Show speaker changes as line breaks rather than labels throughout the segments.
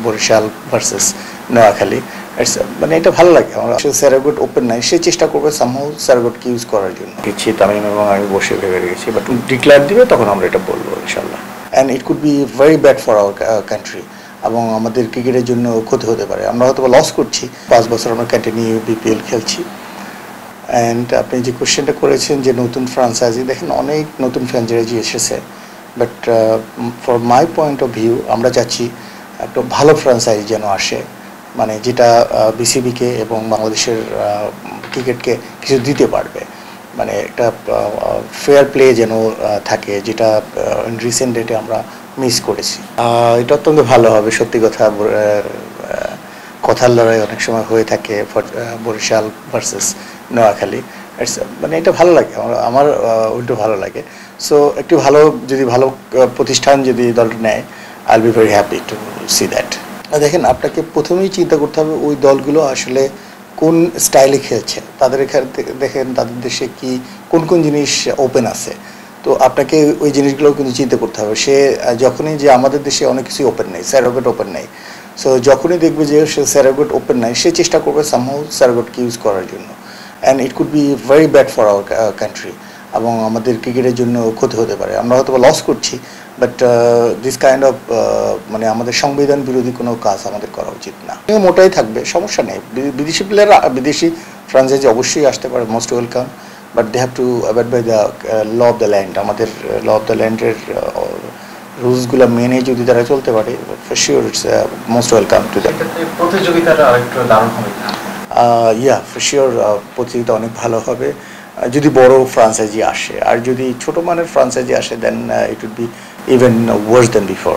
Barishal versus Noakhali. মানে এটা ভালো লাগে আমার। স্যারাগোট ওপেন নাই, সে চেষ্টা করবে সামহাউ স্যারাগোটকে ইউজ করার জন্য। কিছু তামিম এবং আমি বসে ভেবে রেখেছি, বাট ডিক্লেয়ার দিবে তখন আমরা এটা বলবো ইনশাল্লাহ। And it could be very bad for our country, এবং আমাদের ক্রিকেটের জন্য ক্ষতি হতে পারে। আমরা হয়তো লস করছি, 5 বছর আমরা কন্টিনিউ বিপিএল খেলছি। অ্যান্ড আপনি যে কোশ্চেনটা করেছেন যে নতুন ফ্রাঞ্চাইজি, দেখেন অনেক নতুন ফ্র্যাঞ্চাইজি এসেছে, but for my point of view আমরা চাচ্ছি একটা ভালো ফ্রাঞ্চাইজি যেন আসে, মানে যেটা বিসিবিকে এবং বাংলাদেশের ক্রিকেটকে কিছু দিতে পারবে, মানে একটা ফেয়ার প্লে যেন থাকে, যেটা রিসেন্ট ডেটে আমরা মিস করেছি। এটা অত্যন্ত ভালো হবে, সত্যি কথা। কথার লড়াই অনেক সময় হয়ে থাকে বরিশাল ভার্সেস নোয়াখালী। মানে এটা ভালো লাগে আমার উল্টো ভালো লাগে। সো একটু ভালো, যদি ভালো প্রতিষ্ঠান যদি দলটা নেয়, I will be very happy to see that. দেখেন, আপনাকে প্রথমেই চিন্তা করতে হবে ওই দলগুলো আসলে কোন স্টাইলে খেলছে, তাদের এখানে দেখেন তাদের দেশে কি কোন কোন জিনিস ওপেন আছে। তো আপনাকে ওই জিনিসগুলো কিন্তু চিন্তা করতে হবে। সে যখনই যে আমাদের দেশে অনেক কিছুই ওপেন নেই, স্যারাগোট ওপেন নেই, সো যখনই দেখবে যে সে স্যারাগোট ওপেন নাই, সে চেষ্টা করবে সামহাউ স্যারাগোটকে ইউজ করার জন্য। And it could be very bad for our country, এবং আমাদের ক্রিকেটের জন্য ক্ষতি হতে পারে। আমরা হয়তো লস করছি, বাট দিস কাইন্ড অফ মানে আমাদের সংবিধান বিরোধী কোনো কাজ আমাদের করা উচিত না। মোটাই থাকবে, সমস্যা নেই। বিদেশি প্লেয়াররা, বিদেশি ফ্রাঞ্চাইজি অবশ্যই আসতে পারে, most welcome, but they have to avoid by the law of the land. আমাদের ল অফ দ্য ল্যান্ডের রুলসগুলো মেনে যদি তারা চলতে পারে, for sure it's most welcome to that.
প্রতিযোগিতাটা আরেকটু দারুণ হবে।
ইয়া, ফর শিওর প্রতিযোগিতা অনেক ভালো হবে যদি বড় ফ্রাঞ্চাইজি আসে। আর যদি ছোট মানের ফ্রাঞ্চাইজি আসে, then it would be even worse than before.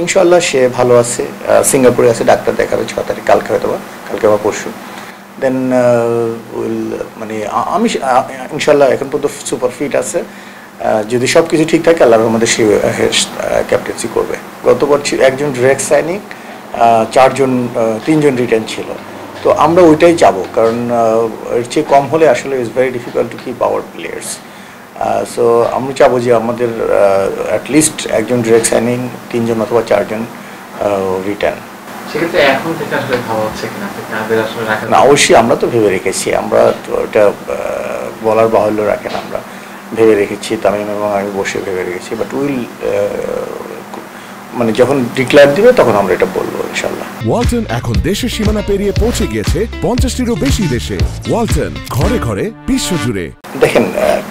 ইনশাল্লাহ সে ভালো আছে, সিঙ্গাপুরে আছে, ডাক্তার দেখাবে 6 তারিখ, কালকে হয়তো বা কালকে বা পরশু। দেন উইল, মানে আমি ইনশাল্লাহ এখন পর্যন্ত সুপার ফিট আছে। যদি সব কিছু ঠিক থাকে, আল্লাহর রহমতে সে ক্যাপ্টেন্সি করবে। গতবার একজন ডিরেক্ট সাইনিং, 3জন রিটার্ন ছিল। তো আমরা ওইটাই যাবো, কারণ এর চেয়ে কম হলে আসলে it's very difficult to keep our players. So আমরা চাবো যে আমাদের অ্যাটলিস্ট একজন ডিরেক্ট সাইনিং, 3জন অথবা 4জন রিটার্ন। না, অবশ্যই আমরা তো ভেবে রেখেছি, আমরা তো এটা বলার বাহুল্য রাখেন, আমরা ভেবে রেখেছি, তামিম এবং আমি বসে ভেবে রেখেছি, বাট উইল মানে যখন ডিক্লেয়ার দিবে তখন আমরা এটা বলবো ইনশাল্লাহ।
ওয়ালটন এখন দেশের সীমানা পেরিয়ে পৌঁছে গিয়েছে 50টিরও বেশি দেশে। ওয়ালটন, ঘরে ঘরে, বিশ্বজুড়ে।
দেখেন,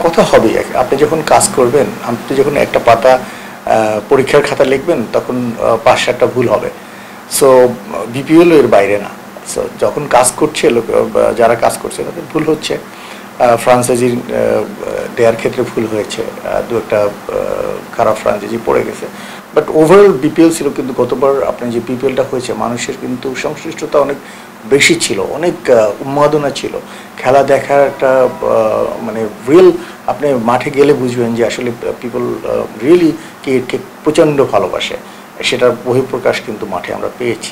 কথা হবে, আপনি যখন কাজ করবেন, আপনি যখন একটা পাতা পরীক্ষার খাতা লিখবেন, তখন 5-7টা ভুল হবে। সো বিপিএল এর বাইরে না। সো যখন কাজ করছে যারা কাজ করছে তাদের ভুল হচ্ছে, ফ্রাঞ্চাইজি দেওয়ার ক্ষেত্রে ভুল হয়েছে, 2-একটা খারাপ ফ্রাঞ্চাইজি পড়ে গেছে। বাট ওভারঅল বিপিএল ছিল, কিন্তু গতবার আপনার যে বিপিএলটা হয়েছে, মানুষের কিন্তু সংশ্লিষ্টতা অনেক বেশি ছিল, অনেক উন্মাদনা ছিল, খেলা দেখার একটা মানে রিয়েল, আপনি মাঠে গেলে বুঝবেন যে আসলে পিপল রিয়েলি ক্রিকেটকে প্রচণ্ড ভালোবাসে। সেটার বহিঃপ্রকাশ কিন্তু মাঠে আমরা পেয়েছি।